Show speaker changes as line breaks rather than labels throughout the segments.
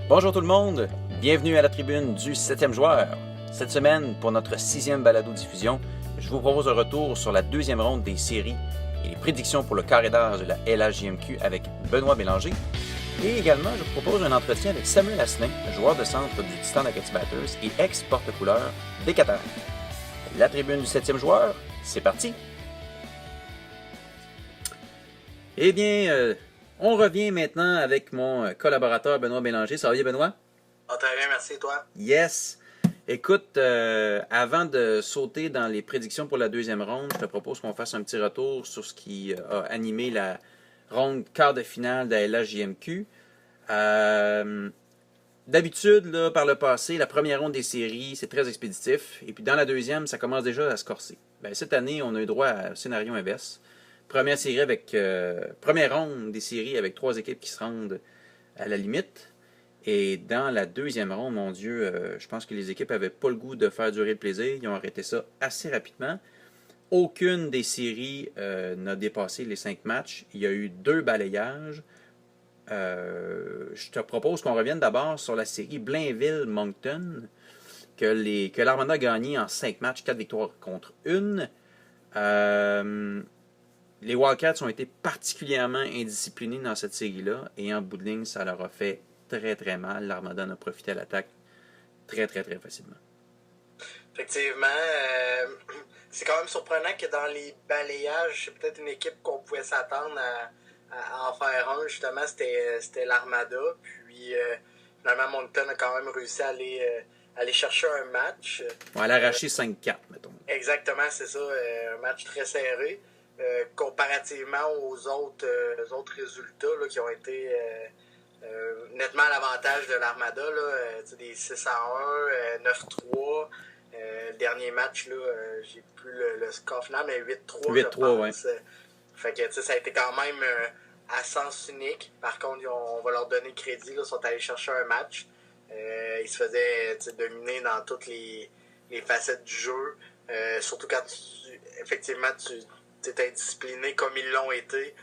Bonjour tout le monde, bienvenue à la tribune du 7e joueur. Cette semaine, pour notre 6e balado-diffusion, je vous propose un retour sur la deuxième ronde des séries et les prédictions pour le carré d'âge de la LHJMQ avec Benoît Bélanger. Et également, je vous propose un entretien avec Samuel Asselin, joueur de centre du Titan d'Acadie Batters et ex-porte-couleur des Cataractes. La tribune du 7e joueur, c'est parti! Eh bien, on revient maintenant avec mon collaborateur Benoît Bélanger. Ça va bien, Benoît?
Très bien, merci, toi.
Yes! Écoute, avant de sauter dans les prédictions pour la deuxième ronde, je te propose qu'on fasse un petit retour sur ce qui a animé la ronde quart de finale de la LHJMQ. D'habitude, là, par le passé, la première ronde des séries, c'est très expéditif. Et puis dans la deuxième, ça commence déjà à se corser. Ben, cette année, on a eu droit à un scénario inverse. Première ronde des séries avec 3 équipes qui se rendent à la limite. Et dans la deuxième ronde, mon Dieu, je pense que les équipes n'avaient pas le goût de faire durer le plaisir. Ils ont arrêté ça assez rapidement. Aucune des séries n'a dépassé les 5 matchs. Il y a eu 2 balayages. Je te propose qu'on revienne d'abord sur la série Blainville-Moncton, que l'Armada a gagné en 5 matchs, 4 victoires contre 1. Les Wildcats ont été particulièrement indisciplinés dans cette série-là, et en bout de ligne, ça leur a fait très très mal. L'Armada en a profité à l'attaque très très très facilement.
Effectivement, c'est quand même surprenant que dans les balayages, c'est peut-être une équipe qu'on pouvait s'attendre à en faire un. Justement, c'était l'Armada. Puis finalement, Moncton a quand même réussi à aller chercher un match.
On va l'arracher 5-4, mettons.
Exactement, c'est ça. Un match très serré. Comparativement aux autres résultats là, qui ont été nettement à l'avantage de l'Armada, des 6-1, 9-3. Le dernier match, là, j'ai plus le score final, mais 8-3,
8-3,
je pense. Ouais. Fait que ça a été quand même à sens unique. Par contre, on va leur donner crédit. Ils sont allés chercher un match. Ils se faisaient dominer dans toutes les facettes du jeu. Surtout quand effectivement tu es indiscipliné comme ils l'ont été.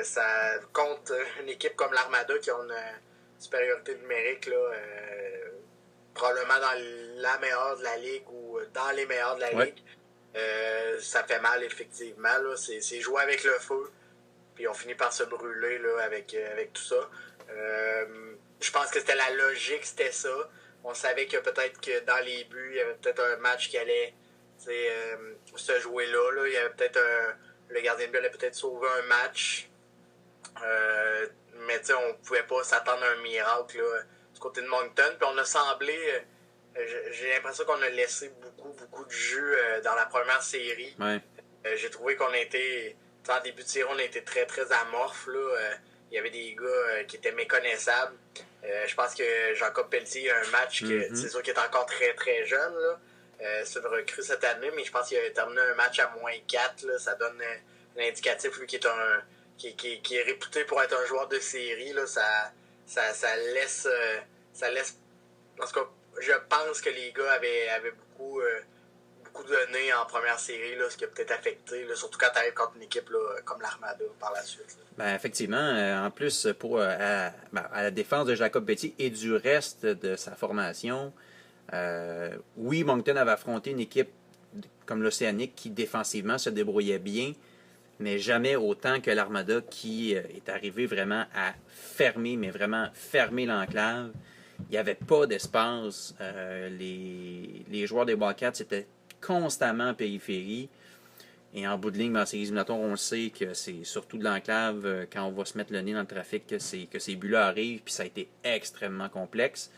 Ça compte une équipe comme l'Armada qui a une supériorité numérique là, probablement dans la meilleure de la ligue ou dans les meilleures de la ligue. Ça fait mal effectivement. Là. C'est jouer avec le feu. Puis on finit par se brûler là, avec tout ça. Je pense que c'était la logique, c'était ça. On savait que peut-être que dans les buts, il y avait peut-être un match qui allait se jouer là. Il y avait peut-être le gardien de but allait peut-être sauver un match. Mais on ne pouvait pas s'attendre à un miracle là, du côté de Moncton. Puis on a semblé... j'ai l'impression qu'on a laissé beaucoup de jus dans la première série.
Ouais.
J'ai trouvé qu'on a été... En début de série, on a été très, très amorphe. Il y avait des gars qui étaient méconnaissables. Je pense que Jacob Pelletier a un match que c'est sûr qu'il est encore très, très jeune. Là. C'est une recrue cette année, mais je pense qu'il a terminé un match à -4. Là. Ça donne un indicatif lui, qui est réputé pour être un joueur de série. Là. Ça laisse... En tout cas, je pense que les gars avaient beaucoup donné en première série, là, ce qui a peut-être affecté, là, surtout quand tu arrives contre une équipe là, comme l'Armada par la suite.
Ben, effectivement, en plus, à la défense de Jacob Pelletier et du reste de sa formation, oui, Moncton avait affronté une équipe comme l'Océanique qui défensivement se débrouillait bien, mais jamais autant que l'Armada qui est arrivé vraiment à fermer, mais vraiment fermer l'enclave. Il n'y avait pas d'espace. Les joueurs des Wildcats étaient constamment en périphérie. Et en bout de ligne, dans ces éliminatoires, on le sait que c'est surtout de l'enclave, quand on va se mettre le nez dans le trafic, que ces buts-là arrivent, puis ça a été extrêmement complexe.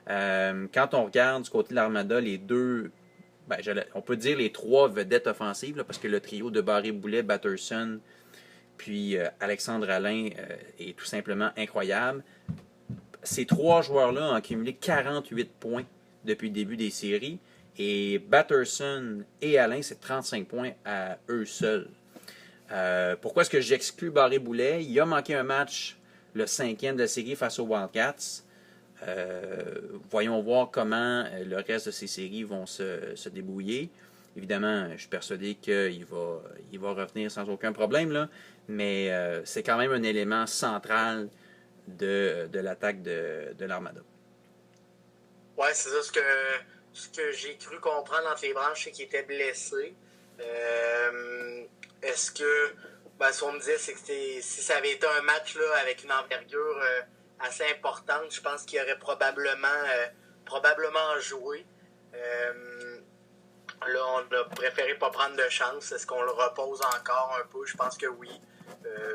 Quand on regarde du côté de l'Armada, les deux, on peut dire les 3 vedettes offensives, là, parce que le trio de Barré-Boulet, Batterson, puis Alexandre Alain est tout simplement incroyable. Ces 3 joueurs-là ont accumulé 48 points depuis le début des séries. Et Batterson et Alain, c'est 35 points à eux seuls. Pourquoi est-ce que j'exclus Barré-Boulet? Il a manqué un match, le 5e de la série face aux Wildcats. Voyons voir comment le reste de ces séries vont se débrouiller. Évidemment, je suis persuadé qu'il va revenir sans aucun problème, là, mais c'est quand même un élément central de l'attaque de l'Armada.
Ouais, c'est ça ce que j'ai cru comprendre entre les branches, c'est qu'il était blessé. Est-ce que ce qu'on me disait, c'est que si ça avait été un match là, avec une envergure assez importante, je pense qu'il aurait probablement joué. Là, on a préféré pas prendre de chance. Est-ce qu'on le repose encore un peu? Je pense que oui.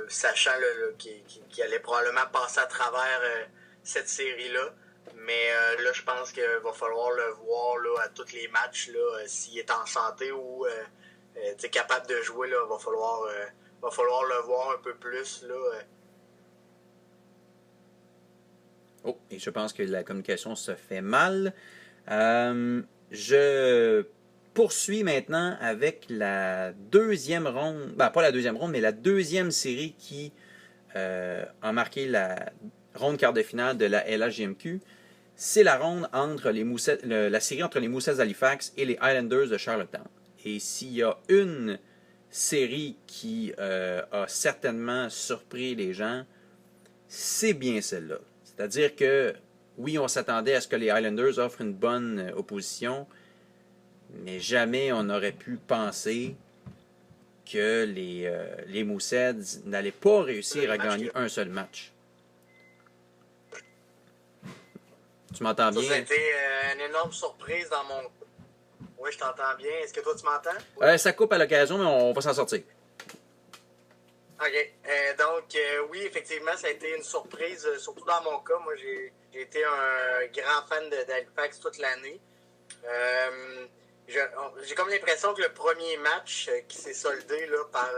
Sachant qu'il allait probablement passer à travers cette série-là. Mais là, je pense qu'il va falloir le voir là, à tous les matchs, là, s'il est en santé ou capable de jouer. Là, va falloir le voir un peu plus. Là.
Oh, et je pense que la communication se fait mal. Je poursuis maintenant avec la deuxième ronde. Ben, pas la deuxième ronde, mais la deuxième série qui a marqué la ronde quart de finale de la LHJMQ. C'est la ronde entre la série entre les Moussets d'Halifax et les Highlanders de Charlottetown. Et s'il y a une série qui a certainement surpris les gens, c'est bien celle-là. C'est-à-dire que, oui, on s'attendait à ce que les Highlanders offrent une bonne opposition, mais jamais on n'aurait pu penser que les Moussets n'allaient pas réussir à gagner un seul match. Tu m'entends bien?
Ça a été une énorme surprise dans mon... Oui, je t'entends bien. Est-ce que toi, tu m'entends?
Ça coupe à l'occasion, mais on va s'en sortir.
OK. Donc, oui, effectivement, ça a été une surprise, surtout dans mon cas. Moi, j'ai été un grand fan d'Halifax toute l'année. J'ai comme l'impression que le premier match qui s'est soldé là, par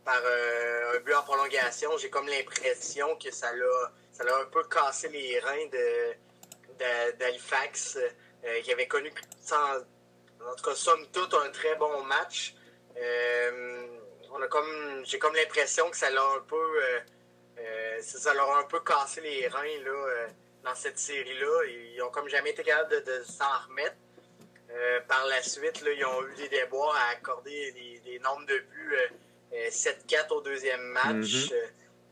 un but en prolongation, j'ai comme l'impression que ça l'a un peu cassé les reins d'Halifax, qui avait connu, en tout cas, somme toute, un très bon match. J'ai comme l'impression que ça l'a un peu ça leur a un peu cassé les reins là, dans cette série-là. Ils ont comme jamais été capables de s'en remettre. Par la suite, là, ils ont eu des déboires à accorder des nombres de buts 7-4 au deuxième match.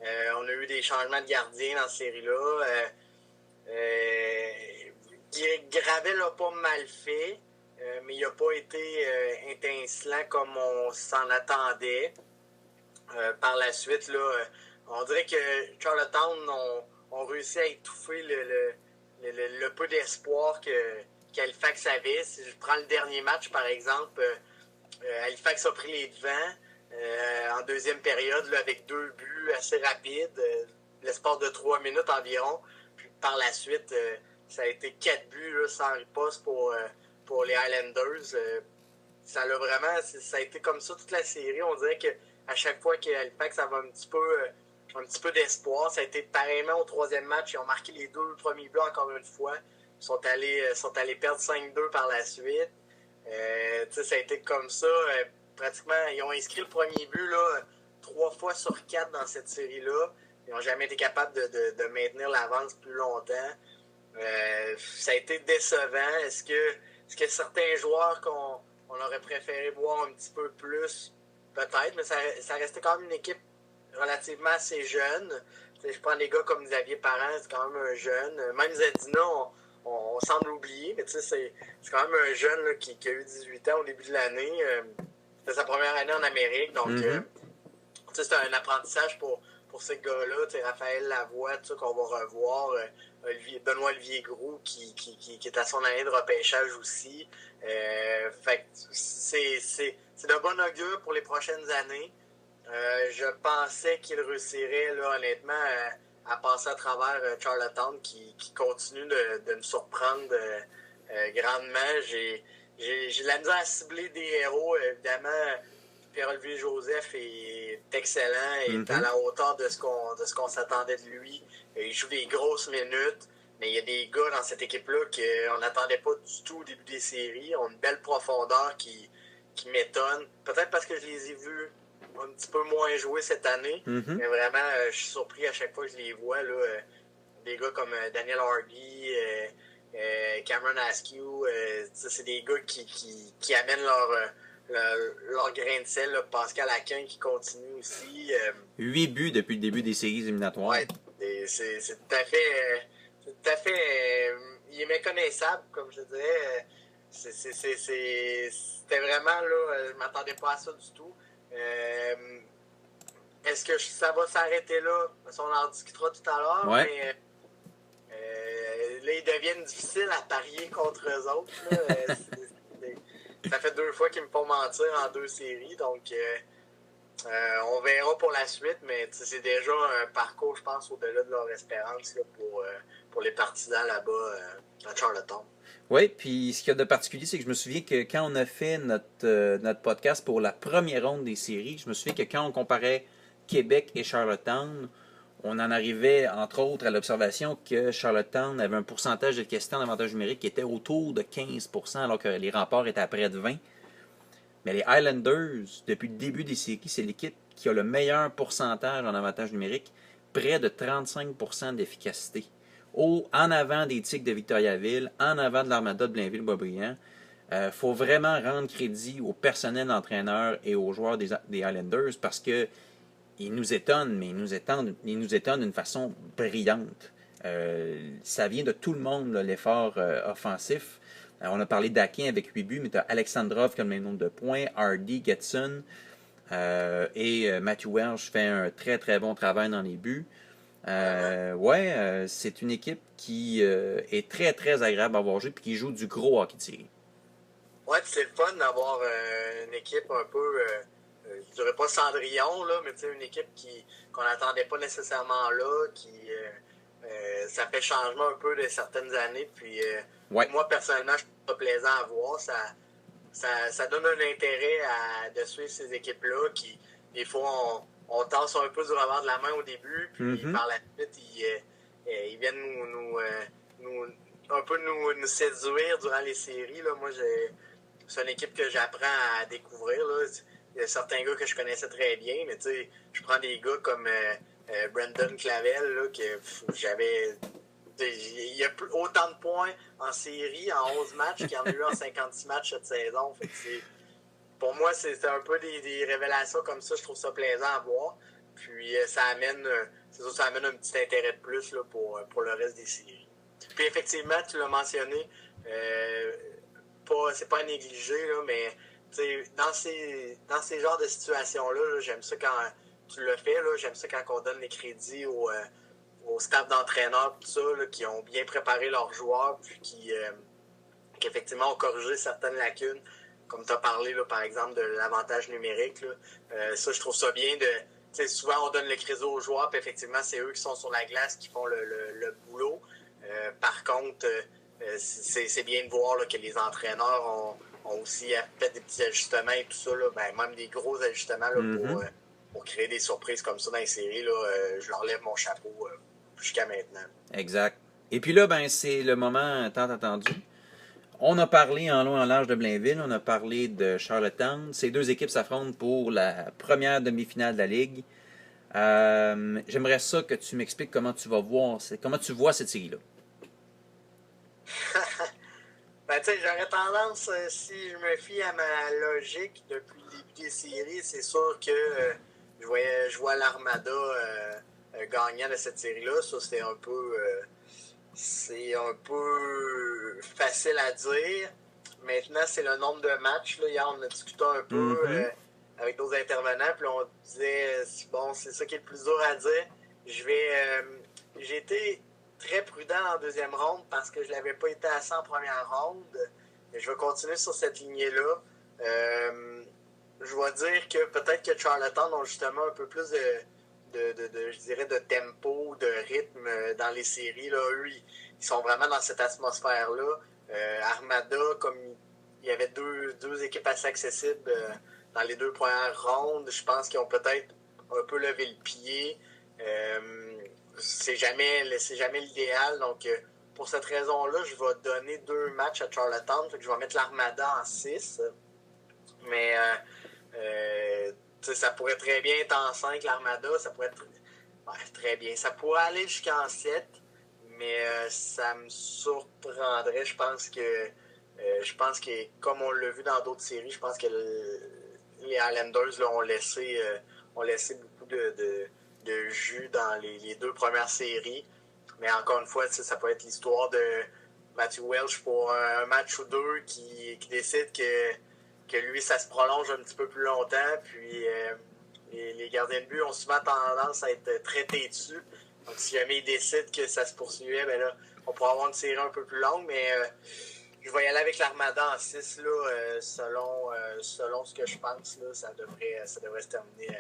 On a eu des changements de gardien dans cette série-là. Gravel n'a pas mal fait, mais il n'a pas été étincelant comme on s'en attendait. Par la suite, là, on dirait que Charlottetown ont réussi à étouffer le peu d'espoir qu'Halifax avait. Si je prends le dernier match, par exemple, Halifax a pris les devants en deuxième période là, avec 2 buts assez rapides, l'espace de 3 minutes environ. Puis par la suite, ça a été 4 buts là, sans riposte pour les Highlanders. Ça a été comme ça toute la série. On dirait qu'à chaque fois qu'Halifax avait un petit peu d'espoir, ça a été pareillement au troisième match. Ils ont marqué les 2 premiers buts encore une fois. Ils sont allés perdre 5-2 par la suite. Ça a été comme ça. Pratiquement, ils ont inscrit le premier but là, 3 fois sur 4 dans cette série-là. Ils n'ont jamais été capables de maintenir l'avance plus longtemps. Ça a été décevant. Est-ce que certains joueurs qu'on aurait préféré voir un petit peu plus? Peut-être, mais ça restait quand même une équipe relativement assez jeune. T'sais, je prends des gars comme Xavier Parent, c'est quand même un jeune. Même Zadina, on semble oublier, mais c'est quand même un jeune là, qui a eu 18 ans au début de l'année. C'était sa première année en Amérique, donc c'est un apprentissage pour ces gars-là. Raphaël Lavoie, qu'on va revoir. Benoît-Olivier Groux, qui est à son année de repêchage aussi. Fait c'est de bon augure pour les prochaines années. Je pensais qu'il réussirait, là, honnêtement, à passer à travers Charlottetown, qui continue de me surprendre grandement. J'ai de la misère à cibler des héros. Évidemment, Pierre-Olivier Joseph est excellent et est à la hauteur de ce qu'on s'attendait de lui. Il joue des grosses minutes, mais il y a des gars dans cette équipe-là qu'on n'attendait pas du tout au début des séries. Ils ont une belle profondeur qui m'étonne. Peut-être parce que je les ai vus un petit peu moins jouer cette année, mais vraiment, je suis surpris à chaque fois que je les vois. Là, des gars comme Daniel Hardy, Cameron Askew, c'est des gars qui amènent leur grain de sel. Là. Pascal Aquin qui continue aussi.
8 buts depuis le début des séries éliminatoires.
Ouais, c'est tout à fait... c'est tout à fait... il est méconnaissable, comme je dirais. C'était vraiment, là, je m'attendais pas à ça du tout. Est-ce que ça va s'arrêter là? On en discutera tout à l'heure,
Ouais.
mais là, ils deviennent difficiles à parier contre eux autres. Là. Ça fait 2 fois qu'ils me font mentir en 2 séries, donc on verra pour la suite, mais c'est déjà un parcours, je pense, au-delà de leur espérance là, pour les partisans là-bas à Charlottetown.
Oui, puis ce qu'il y a de particulier, c'est que je me souviens que quand on a fait notre podcast pour la première ronde des séries, je me souviens que quand on comparait Québec et Charlottetown, on en arrivait, entre autres, à l'observation que Charlottetown avait un pourcentage de questions d'avantage numérique qui était autour de 15%, alors que les remparts étaient à près de 20%. Mais les Highlanders, depuis le début des séries, c'est l'équipe qui a le meilleur pourcentage en avantage numérique, près de 35% d'efficacité. En avant des Tigres de Victoriaville, en avant de l'Armada de Blainville-Boisbriand. Faut vraiment rendre crédit au personnel d'entraîneur et aux joueurs des Highlanders parce que ils nous étonnent, mais ils nous étonnent d'une façon brillante. Ça vient de tout le monde, là, l'effort offensif. On a parlé d'Akin avec 8 buts, mais tu as Alexandrov comme le nombre de points, Hardy, Getson et Matthew Welsh fait un très très bon travail dans les buts. C'est une équipe qui est très très agréable à voir jouer et qui joue du gros hockey de série.
Ouais, c'est le fun d'avoir une équipe un peu, je dirais pas Cendrillon, là, mais une équipe qu'on n'attendait pas nécessairement là, ça fait changement un peu de certaines années. Puis moi, personnellement, je trouve ça plaisant à voir. Ça donne un intérêt de suivre ces équipes-là qui, des fois, on tasse un peu du revers de la main au début, puis par la suite, ils viennent un peu nous séduire durant les séries. Là. Moi, c'est une équipe que j'apprends à découvrir. Là. Il y a certains gars que je connaissais très bien, mais je prends des gars comme Brandon Clavel, là, que j'avais... Il y a autant de points en série en 11 matchs qu'il y en a eu en 56 matchs cette saison. Fait que pour moi, c'est un peu des révélations comme ça. Je trouve ça plaisant à voir. Puis ça amène un petit intérêt de plus là, pour le reste des séries. Puis effectivement, tu l'as mentionné, c'est pas à négliger, là, mais dans ces genres de situations-là, là, j'aime ça quand tu le fais. Là, j'aime ça quand on donne les crédits au staff d'entraîneurs tout ça, là, qui ont bien préparé leurs joueurs puis qui effectivement ont corrigé certaines lacunes, comme tu as parlé là, par exemple de l'avantage numérique. Là. Ça, je trouve ça bien de. Souvent on donne le crédit aux joueurs, puis effectivement, c'est eux qui sont sur la glace qui font le boulot. Par contre, c'est bien de voir là, que les entraîneurs ont aussi fait des petits ajustements et tout ça, là, même des gros ajustements là, pour créer des surprises comme ça dans les séries. Là, je leur lève mon chapeau jusqu'à maintenant.
Exact. Et puis là, c'est le moment tant attendu. On a parlé en long et en large de Blainville, on a parlé de Charlottetown. Ces deux équipes s'affrontent pour la première demi-finale de la Ligue. J'aimerais ça que tu m'expliques comment tu vois cette série-là.
J'aurais tendance, si je me fie à ma logique depuis le début des séries, c'est sûr que je vois l'Armada gagnant de cette série-là. Ça, c'est un peu facile à dire. Maintenant, c'est le nombre de matchs. Là. Hier, on a discuté un peu avec d'autres intervenants, puis on disait, c'est ça qui est le plus dur à dire. J'ai été très prudent en deuxième ronde parce que je ne l'avais pas été assez en première ronde. Et je vais continuer sur cette lignée-là. Je vais dire que peut-être que Charlottetown ont justement un peu plus je dirais, de tempo, de rythme dans les séries. Là. Eux, ils sont vraiment dans cette atmosphère-là. Armada, comme il y avait deux équipes assez accessibles dans les 2 premières rondes, je pense qu'ils ont peut-être un peu levé le pied. C'est jamais l'idéal. Donc, pour cette raison-là, je vais donner 2 matchs à Charlottetown. Fait que je vais mettre l'Armada en 6. Mais ça pourrait très bien être en 5, l'Armada. Ça pourrait être très bien. Ça pourrait aller jusqu'en 7. Mais ça me surprendrait. Je pense que comme on l'a vu dans d'autres séries, je pense que les Highlanders là, ont laissé beaucoup de de jus dans les deux premières séries. Mais encore une fois, ça peut être l'histoire de Matthew Welch pour un match ou deux qui décide que lui, ça se prolonge un petit peu plus longtemps. Puis les gardiens de but ont souvent tendance à être très têtus. Donc si jamais ils décident que ça se poursuivait, ben là, on pourrait avoir une série un peu plus longue. Mais je vais y aller avec l'Armada en 6, là, selon ce que je pense. Là, ça devrait se terminer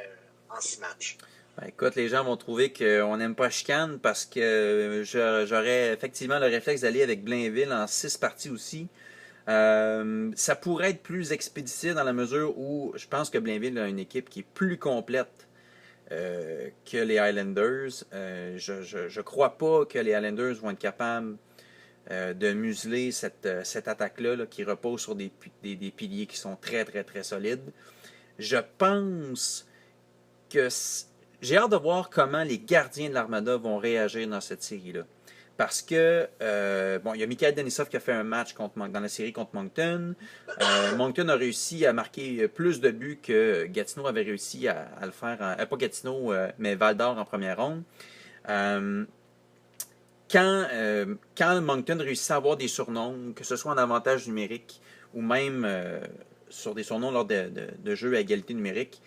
en 6 matchs.
Ben, écoute, les gens vont trouver qu'on n'aime pas chicane parce que j'aurais effectivement le réflexe d'aller avec Blainville en 6 parties aussi. Ça pourrait être plus expéditif dans la mesure où je pense que Blainville a une équipe qui est plus complète que les Highlanders. Je crois pas que les Highlanders vont être capables de museler cette attaque-là là, qui repose sur des piliers qui sont très, très, très solides. Je pense que j'ai hâte de voir comment les gardiens de l'Armada vont réagir dans cette série-là. Parce que, il y a Mikhail Denisov qui a fait un match dans la série contre Moncton. Moncton a réussi à marquer plus de buts que Gatineau avait réussi à le faire. Pas Gatineau, mais Val-d'Or en première ronde. Quand Moncton réussit à avoir des surnoms, que ce soit en avantage numérique ou même sur des surnoms lors de jeux à égalité numérique,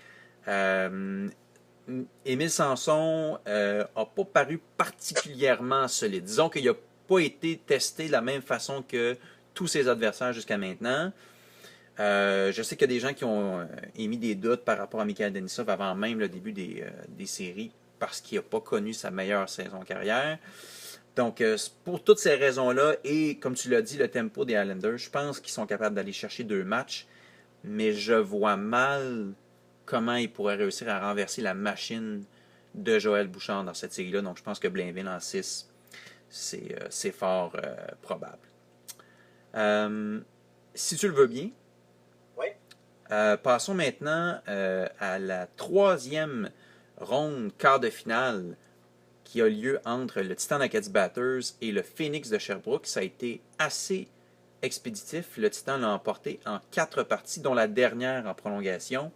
Émile Sanson n'a pas paru particulièrement solide. Disons qu'il n'a pas été testé de la même façon que tous ses adversaires jusqu'à maintenant. Je sais qu'il y a des gens qui ont émis des doutes par rapport à Mikhail Denisov avant même le début des séries parce qu'il n'a pas connu sa meilleure saison carrière. Donc, pour toutes ces raisons-là, et comme tu l'as dit, le tempo des Highlanders, je pense qu'ils sont capables d'aller chercher 2 matchs, mais je vois mal comment ils pourraient réussir à renverser la machine de Joël Bouchard dans cette série-là. Donc, je pense que Blainville en 6, c'est fort probable. Si tu le veux bien,
oui.
Passons maintenant à la 3e ronde quart de finale qui a lieu entre le Titan Acadie Batters et le Phoenix de Sherbrooke. Ça a été assez expéditif. Le Titan l'a emporté en 4 parties, dont la dernière en prolongation.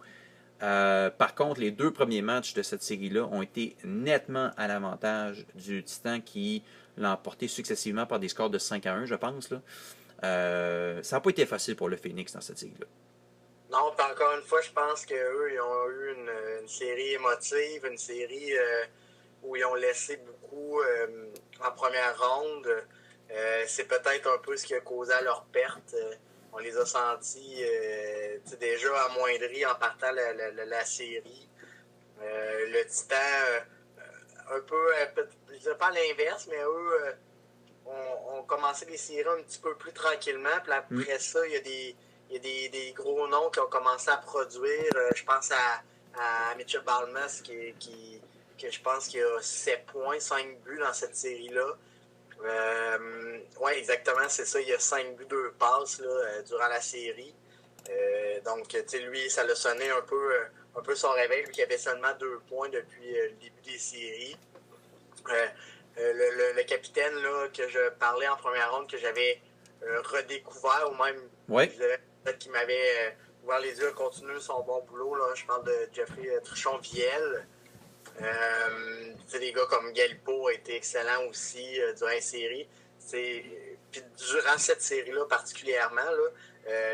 Par contre, les 2 premiers matchs de cette série-là ont été nettement à l'avantage du Titan qui l'a emporté successivement par des scores de 5-1, je pense. Là. Ça n'a pas été facile pour le Phoenix dans cette série-là.
Non, puis encore une fois, je pense qu'eux, ils ont eu une série émotive, une série où ils ont laissé beaucoup en première ronde. C'est peut-être un peu ce qui a causé leur perte. On les a sentis déjà amoindris en partant la série. Le Titan, un peu, je ne dirais pas l'inverse, mais eux ont commencé les séries un petit peu plus tranquillement. Puis après ça, il y a des gros noms qui ont commencé à produire. Je pense à Mitchell Balmas qui je pense qu'il a 7 points, 5 buts dans cette série-là. Oui, exactement, c'est ça. Il y a 5 buts, 2 passes là, durant la série. Donc, lui, ça l'a sonné un peu son réveil, lui qui avait seulement 2 points depuis le début des séries. Le capitaine là, que je parlais en première ronde, que j'avais redécouvert, ou même peut-être qu'il m'avait ouvert les yeux à continuer son bon boulot. Là. Je parle de Jeffrey Truchon-Viel. Des gars comme Galipo a été excellent aussi durant la série. Puis durant cette série-là particulièrement, là,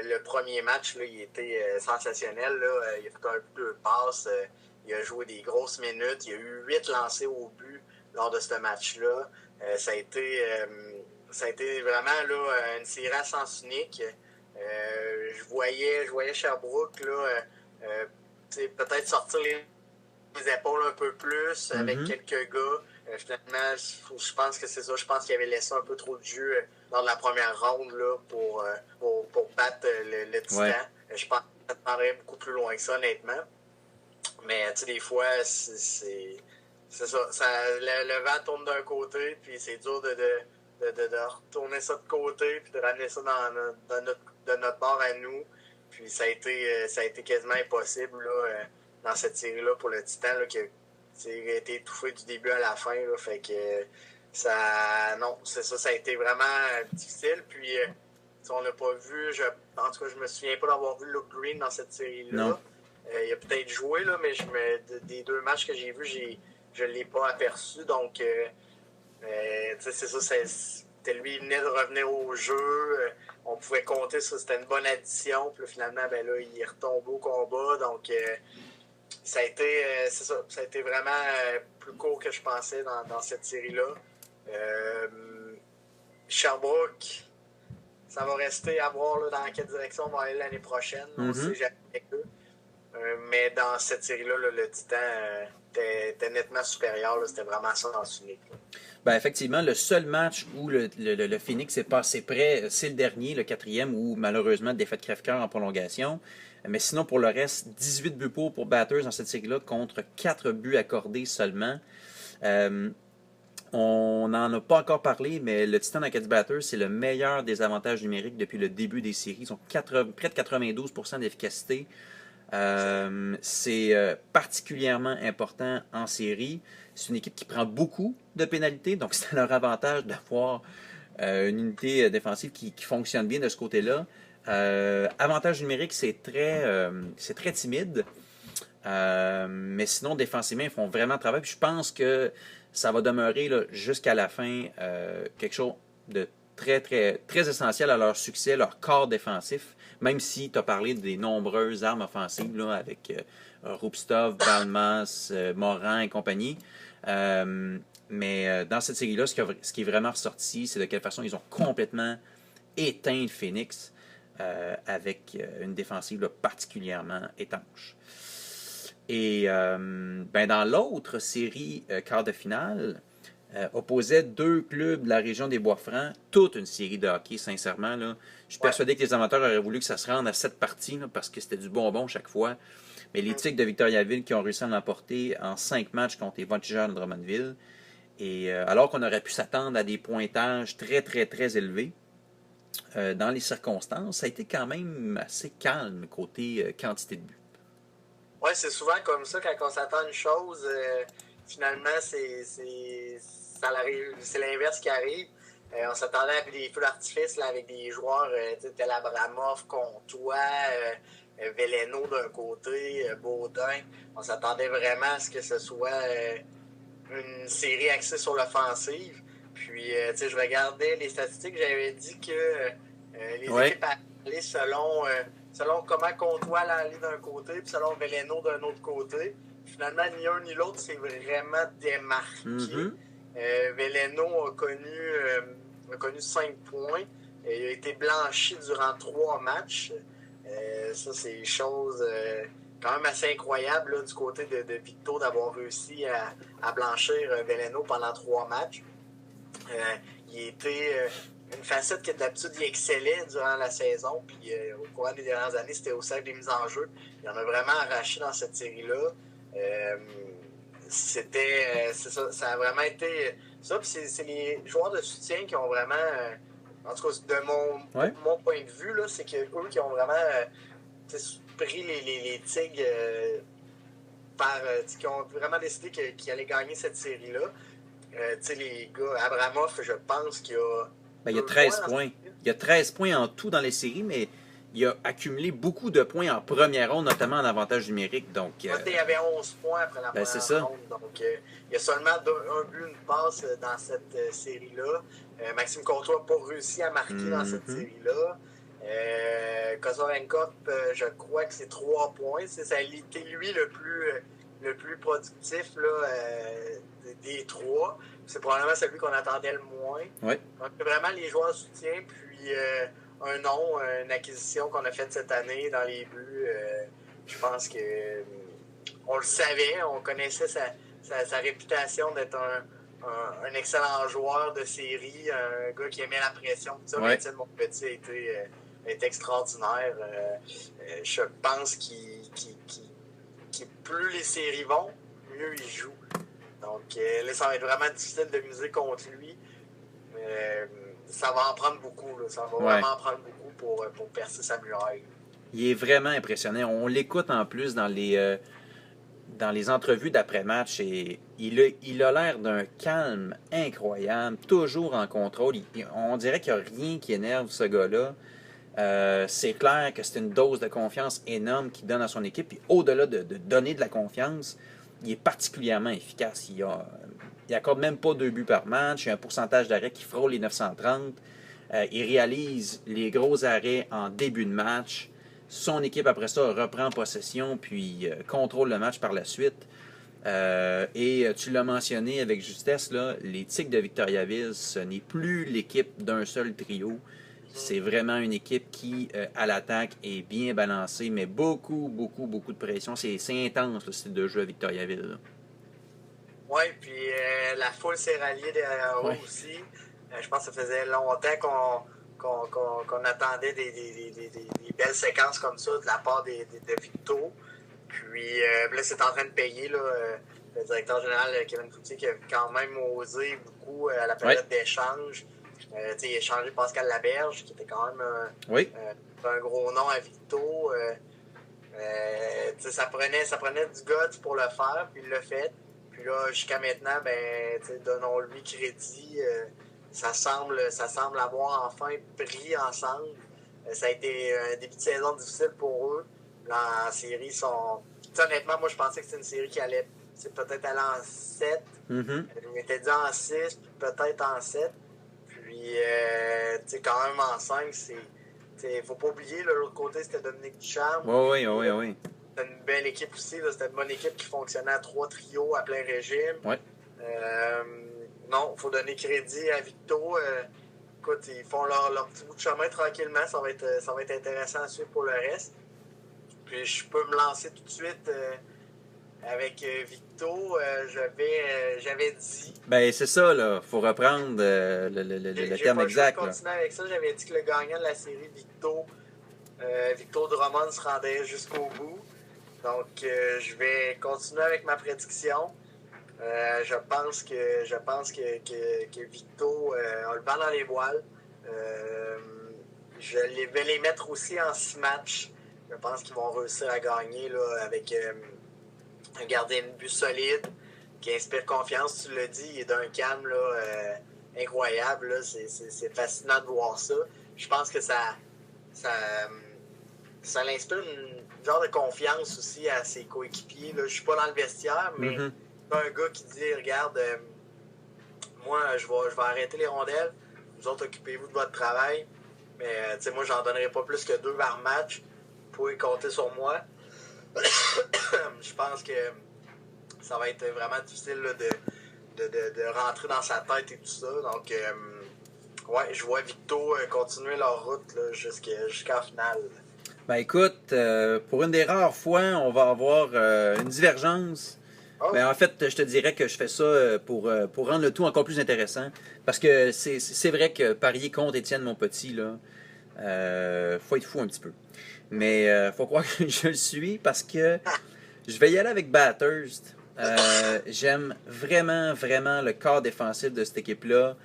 le premier match, là, il était sensationnel. Là. Il a fait un peu de passe. Il a joué des grosses minutes. Il a eu 8 lancés au but lors de ce match-là. Ça a été vraiment là, une série à sens unique. Je voyais Sherbrooke là, peut-être sortir les épaules un peu plus avec quelques gars. Finalement, je pense que c'est ça. Je pense qu'il avait laissé un peu trop de jus lors de la première ronde là, pour battre le Titan. Ouais. Je pense que ça prendrait beaucoup plus loin que ça, honnêtement. Mais des fois, c'est ça. Le vent tourne d'un côté, puis c'est dur de retourner ça de côté, puis de ramener ça de notre bord à nous. Puis ça a été quasiment impossible là, dans cette série-là pour le Titan, là, qui a été étouffé du début à la fin. Là, fait que ça a été vraiment difficile. Puis on n'a pas vu, en tout cas, je me souviens pas d'avoir vu Luke Green dans cette série-là. Il a peut-être joué, là, mais des 2 matchs que j'ai vus, je l'ai pas aperçu. Donc, c'est ça, c'était lui, il venait de revenir au jeu. On pouvait compter sur c'était une bonne addition. Puis là, finalement, ben là, il est retombé au combat. Donc, ça a été, c'est ça, ça a été vraiment plus court que je pensais dans cette série-là. Sherbrooke, ça va rester à voir là, dans quelle direction on va aller l'année prochaine. On sait jamais avec eux. Mais dans cette série-là, le Titan était nettement supérieur. Là, c'était vraiment ça dans ce unique.
Ben effectivement, le seul match où le Phoenix est passé près, c'est le dernier, le 4e, où malheureusement défaite crève-cœur en prolongation. Mais sinon, pour le reste, 18 buts pour Batters dans cette série-là contre 4 buts accordés seulement. On n'en a pas encore parlé, mais le Titan d'Acadie Batters, c'est le meilleur des avantages numériques depuis le début des séries. Ils ont près de 92% d'efficacité. C'est particulièrement important en série. C'est une équipe qui prend beaucoup de pénalités, donc c'est à leur avantage d'avoir une unité défensive qui fonctionne bien de ce côté-là. Avantage numérique, c'est très timide. Mais sinon, défensivement, ils font vraiment le travail. Puis je pense que ça va demeurer là, jusqu'à la fin quelque chose de très, très, très essentiel à leur succès, leur corps défensif. Même si tu as parlé des nombreuses armes offensives là, avec Rupstov, Balmas, Morin et compagnie. Mais dans cette série-là, ce qui est vraiment ressorti, c'est de quelle façon ils ont complètement éteint le Phoenix avec une défensive là, particulièrement étanche. Et dans l'autre série quart de finale, opposait deux clubs de la région des Bois-Francs, toute une série de hockey, sincèrement. Là. Je suis persuadé que les amateurs auraient voulu que ça se rende à 7 parties, là, parce que c'était du bonbon chaque fois. Mais les Tigres de Victoriaville qui ont réussi à l'emporter en 5 matchs contre les Voltigeurs de Drummondville. Et alors qu'on aurait pu s'attendre à des pointages très, très, très élevés, dans les circonstances, ça a été quand même assez calme côté quantité de buts.
Oui, c'est souvent comme ça, quand on s'attend à une chose, finalement, c'est l'inverse qui arrive. On s'attendait à des feux d'artifice là, avec des joueurs tel Abramov, Comtois, Veleno d'un côté, Baudin. On s'attendait vraiment à ce que ce soit une série axée sur l'offensive. Puis, je regardais les statistiques, j'avais dit que les équipes allaient selon comment Comtois allait d'un côté, puis selon Veleno d'un autre côté. Finalement, ni un ni l'autre s'est vraiment démarqué. Veleno a connu 5 points. Il a été blanchi durant 3 matchs. Ça, c'est une chose quand même assez incroyable là, du côté de Victo d'avoir réussi à blanchir Veleno pendant 3 matchs. Il était une facette que d'habitude il excellait durant la saison, puis au cours des dernières années, c'était au cercle des mises en jeu. Il en a vraiment arraché dans cette série-là. C'est ça, ça a vraiment été ça. Puis c'est les joueurs de soutien qui ont vraiment, en tout cas de mon point de vue, là, c'est qu'eux qui ont vraiment pris les Tigres qui ont vraiment décidé qu'ils allaient gagner cette série-là. Les gars, Abramov, je pense qu'il a.
Il y a 13 points. Il y a 13 points en tout dans les séries, mais il a accumulé beaucoup de points en première ronde, notamment en avantage numérique. Donc,
il y avait 11 points après la première ronde. Donc, il y a seulement un but, une passe dans cette série-là. Maxime Comtois n'a pas réussi à marquer dans cette série-là. Kozorenkov, je crois que c'est 3 points. Ça a été lui le plus productif là, des 3. C'est probablement celui qu'on attendait le moins.
Ouais.
Donc, vraiment, les joueurs de soutien, puis un nom, une acquisition qu'on a faite cette année dans les buts. Je pense que on le savait, on connaissait sa réputation d'être un excellent joueur de série, un gars qui aimait la pression.
Ouais.
Étienne Montpetit est extraordinaire. Je pense que plus les séries vont, mieux il joue. Donc là, ça va être vraiment difficile de miser contre lui. Ça va en prendre beaucoup. Là. Ça va vraiment en prendre beaucoup pour percer sa muraille.
Il est vraiment impressionnant. On l'écoute en plus dans les entrevues d'après-match et il a l'air d'un calme incroyable, toujours en contrôle. On dirait qu'il n'y a rien qui énerve ce gars-là. C'est clair que c'est une dose de confiance énorme qu'il donne à son équipe. Puis au-delà de donner de la confiance, il est particulièrement efficace. Il accorde même pas 2 buts par match. Il a un pourcentage d'arrêt qui frôle les 930. Il réalise les gros arrêts en début de match. Son équipe, après ça, reprend possession puis contrôle le match par la suite. Et tu l'as mentionné avec justesse, là, les Tigres de Victoriaville, ce n'est plus l'équipe d'un seul trio. C'est vraiment une équipe qui, à l'attaque, est bien balancée, mais beaucoup de pression. C'est intense, le style de jeu à Victoriaville.
Oui, puis la foule s'est ralliée derrière eux aussi. Je pense que ça faisait longtemps qu'on attendait des belles séquences comme ça de la part de Victo. Puis là, c'est en train de payer. Là, le directeur général, Kevin Cloutier, qui a quand même osé beaucoup à la période d'échange. Il a échangé Pascal Laberge, qui était quand même un gros nom à Victo. Ça prenait du guts pour le faire, puis il l'a fait. Puis là, jusqu'à maintenant, donnons-lui crédit. Ça semble avoir enfin pris ensemble. Ça a été un début de saison difficile pour eux. Là, en série, honnêtement, moi, je pensais que c'était une série qui allait peut-être aller en 7.
Mm-hmm.
Je m'étais dit en 6, puis peut-être en 7. Puis, quand même en 5, il faut pas oublier, l'autre côté, c'était Dominique Ducharme.
Oui.
C'était une belle équipe aussi. Là. C'était une bonne équipe qui fonctionnait à 3 trios à plein régime.
Ouais.
Non, il faut donner crédit à Victo. Écoute, ils font leur petit bout de chemin tranquillement. Ça va être intéressant à suivre pour le reste. Puis je peux me lancer tout de suite avec Victo. J'avais dit...
Ben, c'est ça, là. Faut reprendre le terme exact.
Je vais continuer avec ça. J'avais dit que le gagnant de la série Victo Drummond se rendait jusqu'au bout. Donc, je vais continuer avec ma prédiction. Je pense que Victo a le vent dans les voiles. Je vais les mettre aussi en 6 matchs. Je pense qu'ils vont réussir à gagner là, avec un gardien de but solide qui inspire confiance. Tu l'as dit, il est d'un calme là, incroyable. Là. C'est fascinant de voir ça. Je pense que ça l'inspire une genre de confiance aussi à ses coéquipiers. Là. Je suis pas dans le vestiaire, mais un gars qui dit, regarde, moi, je vais arrêter les rondelles. Vous autres, occupez-vous de votre travail. Mais, moi, j'en donnerai pas plus que 2 par match. Vous pouvez compter sur moi. Je pense que ça va être vraiment difficile là, de rentrer dans sa tête et tout ça. Donc, je vois Victo continuer leur route là, jusqu'en finale.
Ben, écoute, pour une des rares fois, on va avoir une divergence. Ben, en fait, je te dirais que je fais ça pour rendre le tout encore plus intéressant. Parce que c'est vrai que parier contre Étienne Montpetit, là, faut être fou un petit peu. Mais faut croire que je le suis parce que je vais y aller avec Bathurst. J'aime vraiment le corps défensif de cette équipe-là.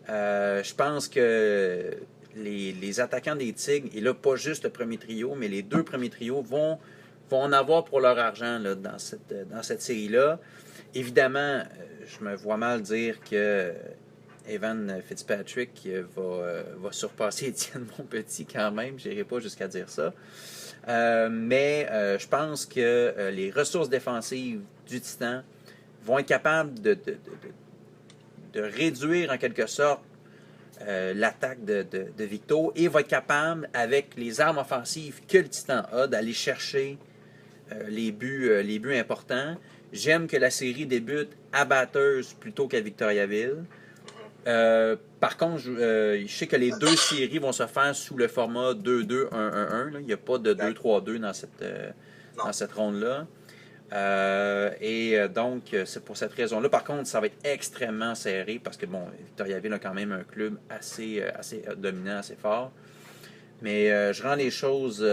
Je pense que les attaquants des Tigres, et là, pas juste le premier trio, mais les 2 premiers trios vont en avoir pour leur argent là, dans cette série-là. Évidemment, je me vois mal dire que Evan Fitzpatrick va surpasser Étienne Montpetit quand même. Je n'irai pas jusqu'à dire ça. Mais je pense que les ressources défensives du Titan vont être capables de réduire en quelque sorte l'attaque de Victo et va être capable, avec les armes offensives que le Titan a, d'aller chercher les buts importants. J'aime que la série débute à Bathurst plutôt qu'à Victoriaville. Par contre, je sais que les 2 séries vont se faire sous le format 2-2, 1-1-1. Il n'y a pas de 2-3-2 dans cette ronde-là. Donc, c'est pour cette raison-là. Par contre, ça va être extrêmement serré parce que, bon, Victoriaville a quand même un club assez dominant, assez fort. Mais je rends les choses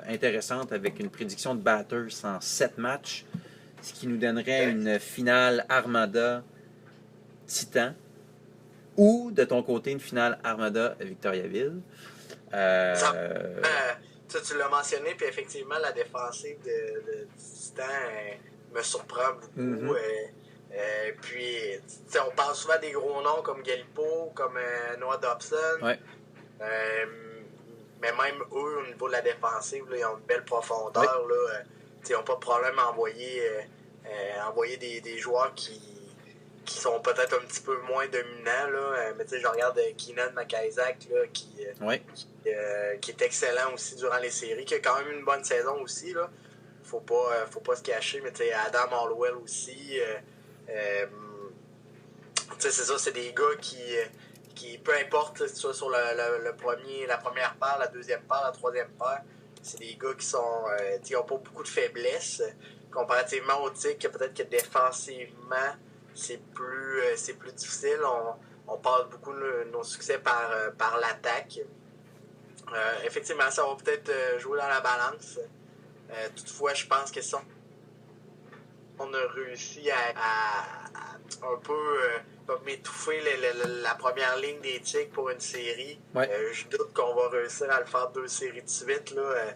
intéressantes avec une prédiction de Bathurst en 7 matchs, ce qui nous donnerait une finale Armada-Titan. Ou, de ton côté, une finale Armada-Victoriaville.
Tu l'as mentionné, puis effectivement, la défensive de Titan me surprend beaucoup. Puis, on parle souvent des gros noms comme Galipo, comme Noah Dobson.
Ouais.
Mais même eux, au niveau de la défensive, là, ils ont une belle profondeur. Là, ils n'ont pas de problème à envoyer envoyer des joueurs qui sont peut-être un petit peu moins dominants. Là. Mais tu sais, je regarde Keenan McIsaac là, qui est excellent aussi durant les séries, qui a quand même une bonne saison aussi. Là. Faut pas se cacher, mais tu sais, Adam Hollowell aussi. C'est ça, c'est des gars qui peu importe, tu sois sur la première paire, la deuxième paire, la troisième paire, c'est des gars qui n'ont pas beaucoup de faiblesses, comparativement au Tigres, que peut-être que défensivement, c'est plus difficile. On parle beaucoup de nos succès par l'attaque. Effectivement, ça va peut-être jouer dans la balance. Toutefois, je pense que si on a réussi à un peu m'étouffer la première ligne des Tigres pour une série. Je doute qu'on va réussir à le faire 2 séries de suite. Là.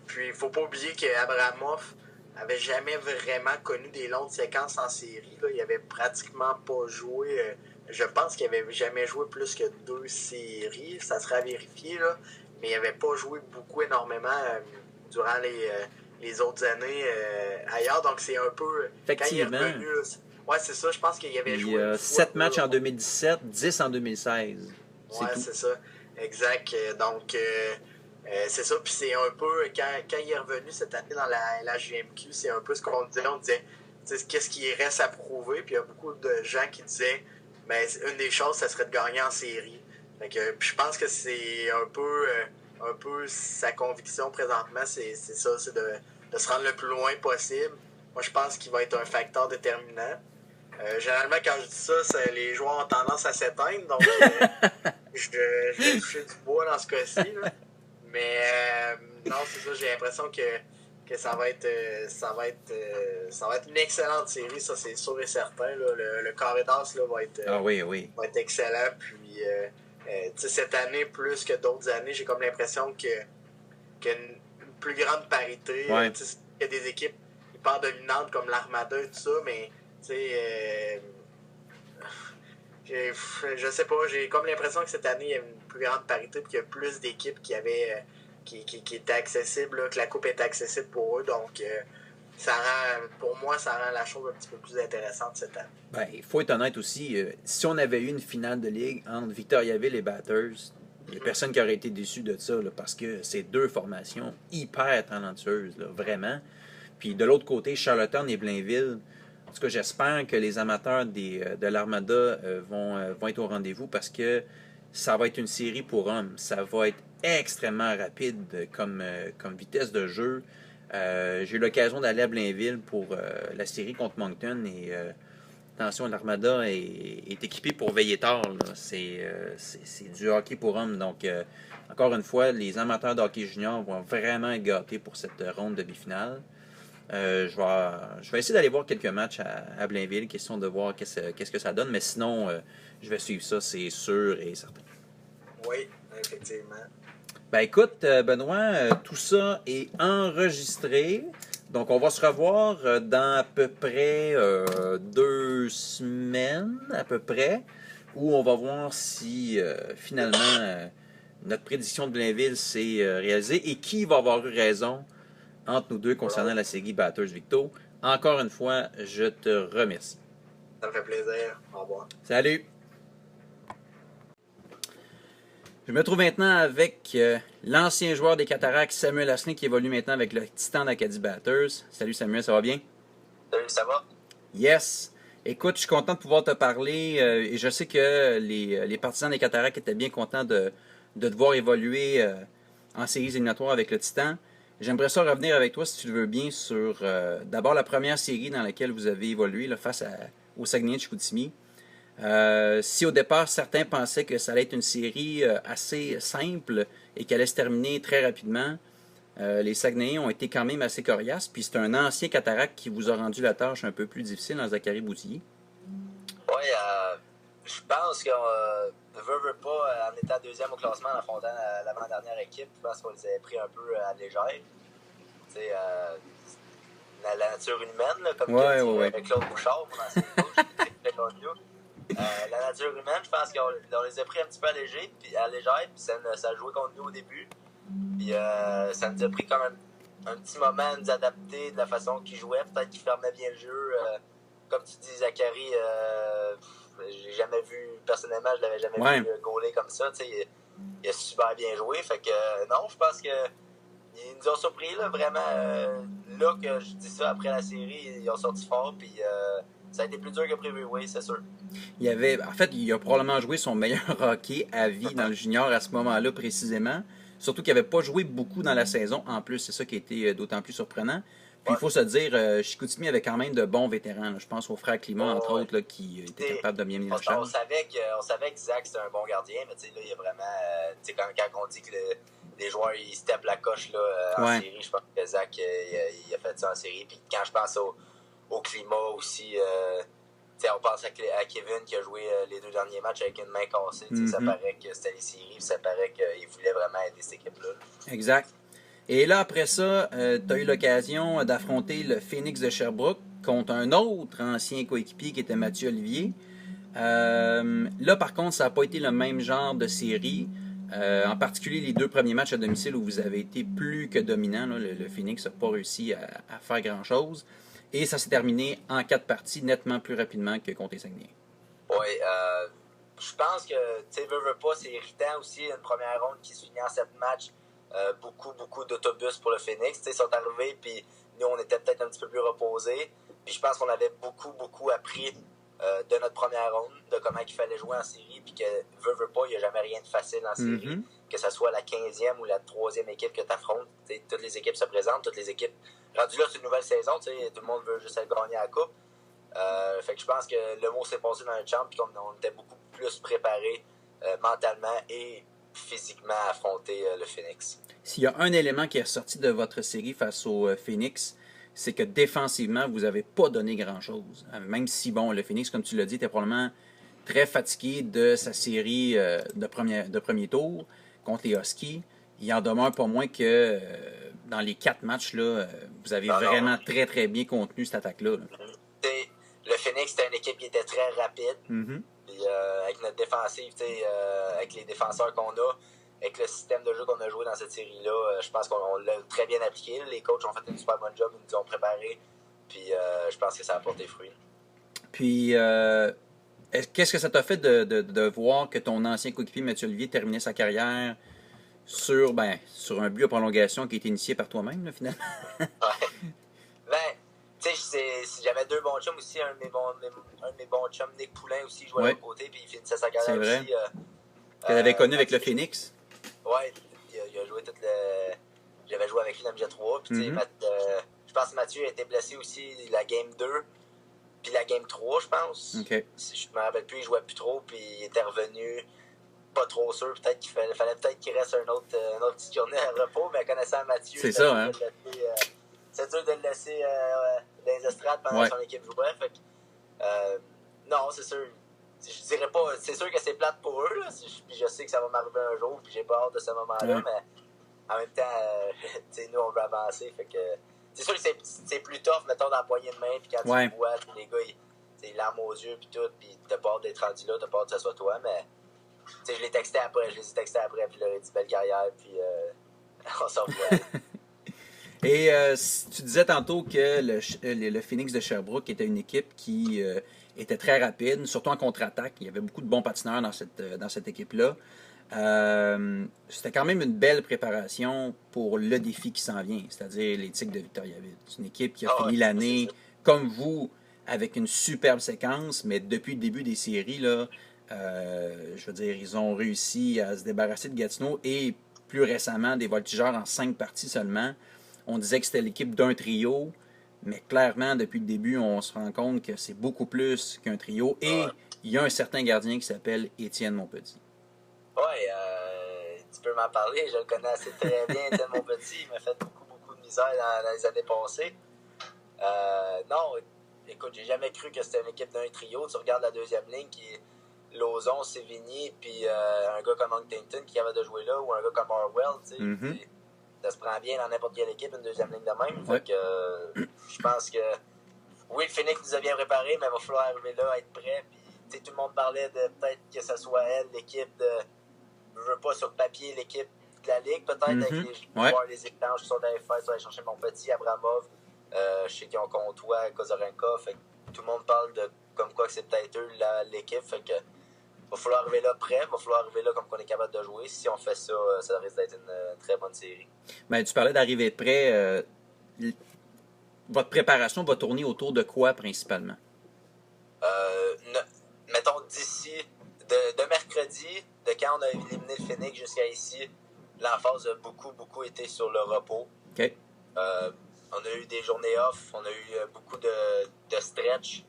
Puis il faut pas oublier qu'Abramov avait jamais vraiment connu des longues séquences en série. Là. Il avait pratiquement pas joué. Je pense qu'il avait jamais joué plus que 2 séries. Ça serait à vérifier. Là. Mais il avait pas joué énormément durant les autres années ailleurs. Donc c'est un peu...
Effectivement.
Quand il est revenu, ouais, c'est ça. Je pense qu'il y avait joué.
Il y a 7 matchs en 2017, 10 en 2016.
C'est ça. Exact. Donc, c'est ça. Puis c'est un peu, quand il est revenu cette année dans la GMQ, c'est un peu ce qu'on disait. On disait, qu'est-ce qui reste à prouver? Puis il y a beaucoup de gens qui disaient, ben, une des choses, ça serait de gagner en série. Puis je pense que c'est un peu sa conviction présentement, c'est ça, c'est de se rendre le plus loin possible. Moi, je pense qu'il va être un facteur déterminant. Généralement, quand je dis ça, les joueurs ont tendance à s'éteindre, donc je vais toucher du bois dans ce cas-ci. Là. Mais non, c'est ça, j'ai l'impression que ça va être une excellente série, ça c'est sûr et certain. Là. Le Corridors là, va être excellent. Puis cette année, plus que d'autres années, j'ai comme l'impression qu'il y a une plus grande parité.
Ouais.
Il y a des équipes hyper dominantes comme l'Armada et tout ça, mais je sais pas, j'ai comme l'impression que cette année, il y a une plus grande parité et qu'il y a plus d'équipes qui étaient accessibles, là, que la coupe était accessible pour eux. Donc, pour moi, ça rend la chose un petit peu plus intéressante cette année.
Ben, il faut être honnête aussi. Si on avait eu une finale de ligue entre Victoriaville et Batters, il n'y a personne qui aurait été déçu de ça, là, parce que c'est 2 formations hyper talentueuses, là, vraiment. Puis de l'autre côté, Charlottetown et Blainville. En tout cas, j'espère que les amateurs de l'Armada vont être au rendez-vous parce que ça va être une série pour hommes. Ça va être extrêmement rapide comme vitesse de jeu. J'ai eu l'occasion d'aller à Blainville pour la série contre Moncton et attention, l'Armada est équipée pour veiller tard. C'est du hockey pour hommes. Donc, encore une fois, les amateurs de hockey junior vont vraiment être gâtés pour cette ronde de demi-finale. Je vais essayer d'aller voir quelques matchs à Blainville, question de voir qu'est-ce que ça donne, mais sinon, je vais suivre ça, c'est sûr et certain.
Oui, effectivement.
Ben écoute, Benoît, tout ça est enregistré, donc on va se revoir dans à peu près 2 semaines, à peu près, où on va voir si finalement notre prédiction de Blainville s'est réalisée et qui va avoir eu raison entre nous deux concernant la série Batters-Victo. Encore une fois, je te remercie.
Ça me fait plaisir. Au revoir.
Salut! Je me trouve maintenant avec l'ancien joueur des Cataractes, Samuel Asselin, qui évolue maintenant avec le Titan d'Acadie Batters. Salut Samuel, ça va bien?
Salut, ça va?
Yes! Écoute, je suis content de pouvoir te parler et je sais que les partisans des Cataractes étaient bien contents de te voir évoluer en séries éliminatoires avec le Titan. J'aimerais ça revenir avec toi, si tu le veux bien, sur d'abord la première série dans laquelle vous avez évolué là, face au Saguenay de Chicoutimi. Si au départ, certains pensaient que ça allait être une série assez simple et qu'elle allait se terminer très rapidement, les Saguenayens ont été quand même assez coriaces. Puis c'est un ancien cataracte qui vous a rendu la tâche un peu plus difficile dans Zachary Boutillier.
Oui, je pense qu'on veut pas, en étant deuxième au classement en affrontant l'avant-dernière équipe, je pense qu'on les avait pris un peu à légère. Tu sais, la nature humaine, là, comme dit Claude Bouchard, mon ancien coach, la nature humaine, je pense qu'on les a pris un petit peu à légère, puis ça a joué contre nous au début. Puis ça nous a pris quand même un petit moment à nous adapter de la façon qu'il jouait. Peut-être qu'il fermait bien le jeu. Comme tu dis, Zachary, j'ai jamais vu, personnellement, je l'avais jamais vu gauler comme ça. Il a super bien joué. Fait que non, je pense que ils nous ont surpris, là, vraiment. Là que je dis ça, après la série, ils ont sorti fort. Puis ça a été plus dur que prévu, oui, c'est sûr.
En fait, il a probablement joué son meilleur hockey à vie dans le junior à ce moment-là précisément. Surtout qu'il n'avait pas joué beaucoup dans la saison. En plus, c'est ça qui a été d'autant plus surprenant. Puis il faut se dire, Chicoutimi avait quand même de bons vétérans. Là. Je pense au frère Clément, entre autres, là, qui était capable de bien mener la charge.
On savait que Zach, c'était un bon gardien, mais là, il y a vraiment... quand on dit que les joueurs, ils se tapent la coche là, en série, je pense que Zach, il a fait ça en série. Puis quand je pense au climat aussi... on pense à Kevin qui a joué les 2 derniers matchs avec une main cassée. Ça paraît que c'était les séries, ça paraît qu'il voulait vraiment aider cette équipe-là.
Exact. Et là, après ça, tu as eu l'occasion d'affronter le Phoenix de Sherbrooke contre un autre ancien coéquipier qui était Mathieu Olivier. Là, par contre, ça n'a pas été le même genre de série. En particulier les 2 premiers matchs à domicile où vous avez été plus que dominant. Là. Le Phoenix n'a pas réussi à faire grand-chose. Et ça s'est terminé en 4 parties, nettement plus rapidement que contre les Saguenay.
Oui, je pense que, tu sais, veux pas, c'est irritant aussi, une première ronde qui se finit en 7 matchs. Beaucoup d'autobus pour le Phoenix. Ils sont arrivés, puis nous, on était peut-être un petit peu plus reposés. Puis je pense qu'on avait beaucoup appris de notre première ronde, de comment il fallait jouer en série, puis que, veux pas, il n'y a jamais rien de facile en série. Que ce soit la 15e ou la 3e équipe que tu affrontes. Toutes les équipes se présentent, toutes les équipes... Rendu là, c'est une nouvelle saison, tout le monde veut juste gagner la coupe. Fait que je pense que le mot s'est passé dans le champ, puis on était beaucoup plus préparés mentalement et physiquement à affronter le Phoenix.
S'il y a un élément qui est ressorti de votre série face au Phoenix, c'est que défensivement, vous n'avez pas donné grand-chose. Même si, bon, le Phoenix, comme tu l'as dit, était probablement très fatigué de sa série de premier tour contre les Huskies. Il en demeure pas moins que dans les 4 matchs, là, vous avez vraiment très, très bien contenu cette attaque-là.
Le Phoenix, c'était une équipe qui était très rapide. Puis, avec notre défensive, avec les défenseurs qu'on a, avec le système de jeu qu'on a joué dans cette série-là, je pense qu'on l'a très bien appliqué. Les coachs ont fait une super bonne job, ils nous ont préparés. Puis je pense que ça a porté fruit.
Puis, qu'est-ce que ça t'a fait de voir que ton ancien coéquipier Mathieu Olivier terminait sa carrière sur un but à prolongation qui a été initié par toi-même, là, finalement?
Tu sais, j'avais 2 bons chums aussi. Un de mes bons chums, Nick Poulain, aussi, jouait de l'autre côté, puis il finissait sa carrière aussi.
C'est vrai. Que t'avais connu avec le Phoenix.
Ouais, il a joué J'avais joué avec lui dans le MJ3. Puis, je pense que Mathieu a été blessé aussi la Game 2, puis la Game 3, je pense.
Okay.
Je me rappelle plus, il jouait plus trop, puis il était revenu pas trop sûr. Peut-être qu'il fallait peut-être qu'il reste une autre petite journée à repos, mais connaissant Mathieu,
c'est ça, hein?
C'est dur de le laisser dans les estrades pendant que son équipe jouait. Fait que, non, c'est sûr. Je dirais pas. C'est sûr que c'est plate pour eux. Là. Puis je sais que ça va m'arriver un jour. Puis j'ai pas hâte de ce moment-là. Mais en même temps, nous, on veut avancer. Fait que c'est sûr que c'est plus tough, mettons, dans la poignée de main. Puis quand tu le vois, les gars, ils larmes aux yeux. Puis tout. Puis t'as peur d'être rendu là. T'as peur que ce soit toi. Mais je les ai textés après. Puis je leur ai dit belle carrière. Puis on s'en revoit.
Et tu disais tantôt que le Phoenix de Sherbrooke était une équipe qui était très rapide, surtout en contre-attaque. Il y avait beaucoup de bons patineurs dans cette équipe-là. C'était quand même une belle préparation pour le défi qui s'en vient, c'est-à-dire les Tigres de Victoriaville. C'est une équipe qui a fini l'année, comme vous, avec une superbe séquence, mais depuis le début des séries, là, je veux dire, ils ont réussi à se débarrasser de Gatineau et plus récemment des Voltigeurs en 5 parties seulement. On disait que c'était l'équipe d'un trio, mais clairement, depuis le début, on se rend compte que c'est beaucoup plus qu'un trio. Et il y a un certain gardien qui s'appelle Étienne Monpetit.
Oui, tu peux m'en parler. Je le connais assez très bien, Étienne Monpetit. Il m'a fait beaucoup de misère dans les années passées. Non, écoute, j'ai jamais cru que c'était une équipe d'un trio. Tu regardes la deuxième ligne qui est Lauzon, Sévigny, puis un gars comme Huntington qui avait de jouer là, ou un gars comme Orwell, tu sais. Ça se prend bien dans n'importe quelle équipe, une deuxième ligne de même. Fait que je pense que oui, le Phoenix nous a bien préparés, mais il va falloir arriver là, être prêt. Puis tout le monde parlait de peut-être que ce soit elle, l'équipe de. Je veux pas sur papier, l'équipe de la Ligue, peut-être, avec les joueurs, les échanges qui sont allés faire. Ils sont allés chercher mon petit Abramov. Je sais qu'ils ont Comtois, Kozarenka. Fait que tout le monde parle de comme quoi que c'est peut-être eux l'équipe. Fait que va falloir arriver là prêt, va falloir arriver là comme qu'on est capable de jouer. Si on fait ça, ça risque d'être une très bonne série.
Ben, tu parlais d'arriver prêt. Votre préparation va tourner autour de quoi principalement?
Mettons d'ici, de mercredi, de quand on a éliminé le Phoenix jusqu'à ici, l'emphase a beaucoup été sur le repos.
Okay.
On a eu des journées off, on a eu beaucoup de stretch.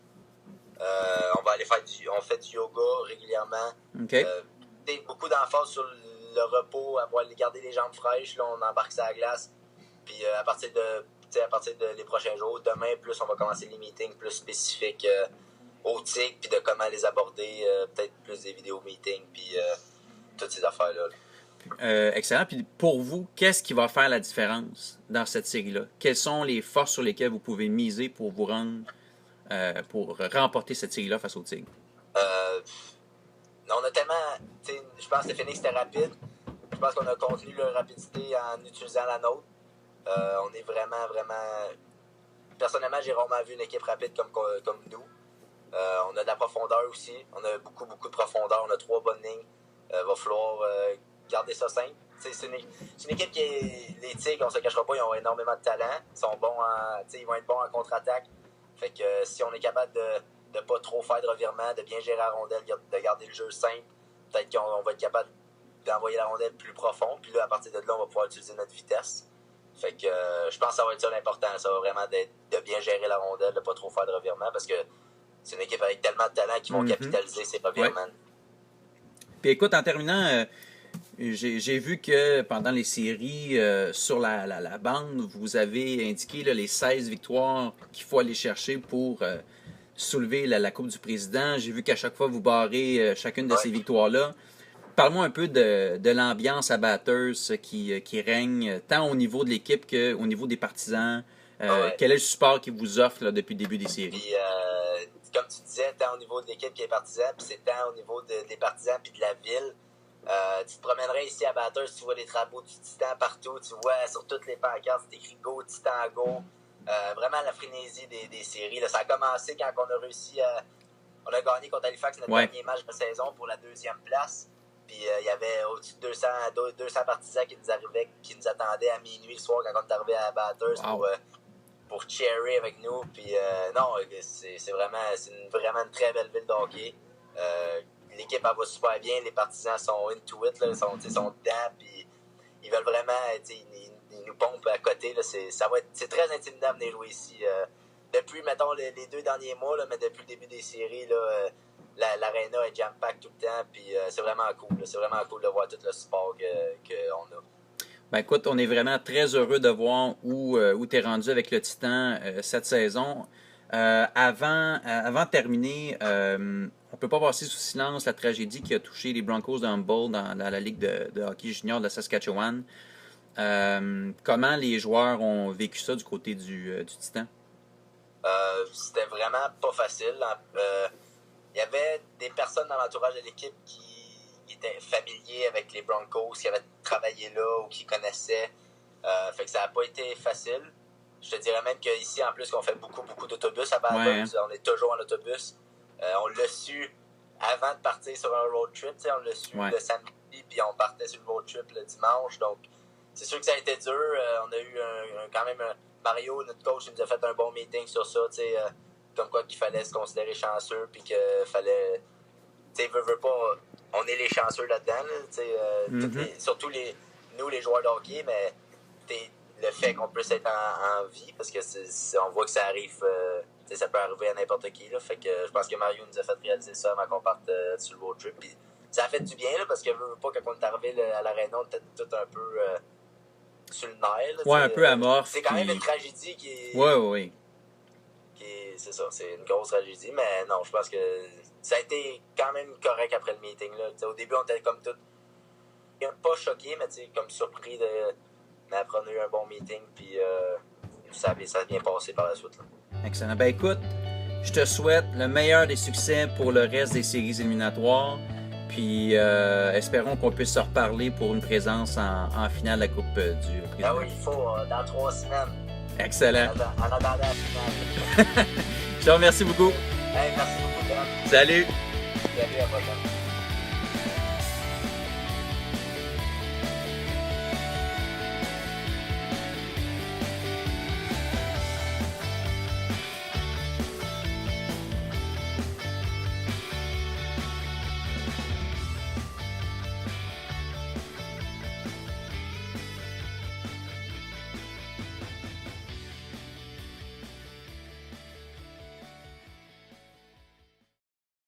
On va aller on fait du yoga régulièrement.
Okay.
Beaucoup d'emphase sur le repos, garder les jambes fraîches. Là, on embarque sur la glace. Puis à partir de les prochains jours, demain, plus on va commencer les meetings plus spécifiques aux Tigres, puis de comment les aborder, peut-être plus des vidéos meetings, puis toutes ces affaires-là.
Excellent. Puis pour vous, qu'est-ce qui va faire la différence dans cette série-là? Quelles sont les forces sur lesquelles vous pouvez miser pour vous rendre, pour remporter cette série-là face aux Tigres?
On a tellement... Je pense que le Phoenix était rapide. Je pense qu'on a contenu leur rapidité en utilisant la nôtre. On est vraiment... Personnellement, j'ai rarement vu une équipe rapide comme nous. On a de la profondeur aussi. On a beaucoup de profondeur. On a 3 bonnes lignes. Va falloir garder ça simple. C'est une équipe qui est... Les Tigres, on se cachera pas, ils ont énormément de talent. Ils vont être bons en contre-attaque. Fait que si on est capable de pas trop faire de revirement, de bien gérer la rondelle, de garder le jeu simple, peut-être qu'on va être capable d'envoyer la rondelle plus profond. Puis là, à partir de là, on va pouvoir utiliser notre vitesse. Fait que je pense que ça va être ça l'important. Ça va vraiment être de bien gérer la rondelle, de pas trop faire de revirement, parce que c'est une équipe avec tellement de talent qu'ils vont capitaliser ces revirements. Ouais.
Puis écoute, en terminant, j'ai vu que pendant les séries, sur la bande, vous avez indiqué là, les 16 victoires qu'il faut aller chercher pour soulever la Coupe du Président. J'ai vu qu'à chaque fois, vous barrez chacune de ces victoires-là. Parle-moi un peu de l'ambiance à Bathurst qui règne, tant au niveau de l'équipe qu'au niveau des partisans. Quel est le support qu'ils vous offrent là, depuis le début des séries?
Puis, comme tu disais, tant au niveau de l'équipe qui est partisan, puis c'est tant au niveau des partisans puis de la ville. Tu te promènerais ici à Bathurst, tu vois les drapeaux du Titan partout, tu vois sur toutes les pancartes, c'est écrit Go Titan Go. Vraiment la frénésie des séries. Là. Ça a commencé quand on a réussi on a gagné contre Halifax notre dernier match de saison pour la 2e place. Puis il y avait au-dessus de 200 partisans qui nous attendaient à minuit le soir quand on est arrivé à Bathurst pour cheerer avec nous. Puis non, c'est vraiment une très belle ville de hockey. L'équipe elle va super bien, les partisans sont into it, là, ils sont dedans, puis ils veulent vraiment, ils nous pompent à côté. Là, c'est très intimidant de venir jouer ici. Depuis, mettons, les 2 derniers mois, là, mais depuis le début des séries, l'aréna est jam-pack tout le temps, puis c'est vraiment cool. Là, c'est vraiment cool de voir tout le support qu'on a.
Ben écoute, on est vraiment très heureux de voir où tu es rendu avec le Titan cette saison. Avant de terminer, on ne peut pas passer sous silence la tragédie qui a touché les Broncos de Humboldt dans la Ligue de hockey junior de la Saskatchewan. Comment les joueurs ont vécu ça du côté du Titan?
C'était vraiment pas facile. Il y avait des personnes dans l'entourage de l'équipe qui étaient familiers avec les Broncos, qui avaient travaillé là ou qui connaissaient. Fait que ça n'a pas été facile. Je te dirais même qu'ici, en plus, on fait beaucoup d'autobus à Bathurst. On est toujours en autobus. On l'a su avant de partir sur un road trip. On l'a su le samedi, puis on partait sur le road trip le dimanche. Donc, c'est sûr que ça a été dur. On a eu quand même Mario, notre coach, il nous a fait un bon meeting sur ça. Comme quoi qu'il fallait se considérer chanceux, puis qu'il fallait... veut pas... On est les chanceux là-dedans. Là, surtout nous, les joueurs de hockey, mais le fait qu'on puisse être en vie, parce que on voit que ça arrive, ça peut arriver à n'importe qui. Là, fait que je pense que Mario nous a fait réaliser ça avant qu'on parte sur le road trip. Puis ça a fait du bien, là, parce que veut pas, quand on est arrivé à l'aréna, on était tout un peu sur le nerf. Là,
un peu amorphe.
C'est quand même une tragédie qui est...
Oui.
C'est ça, c'est une grosse tragédie, mais non, je pense que ça a été quand même correct après le meeting. Là. Au début, on était comme tout... Pas choqués, mais comme surpris de... Mais après, on a eu un bon meeting, puis ça a bien passé par la suite. Là.
Excellent. Ben écoute, je te souhaite le meilleur des succès pour le reste des séries éliminatoires. Puis espérons qu'on puisse se reparler pour une présence en finale de la Coupe du Président.
Ah oui, il faut, dans 3 semaines.
Excellent.
En attendant la finale.
Je te remercie beaucoup.
Hey, merci beaucoup, Dan.
Salut.
Salut, à la prochaine.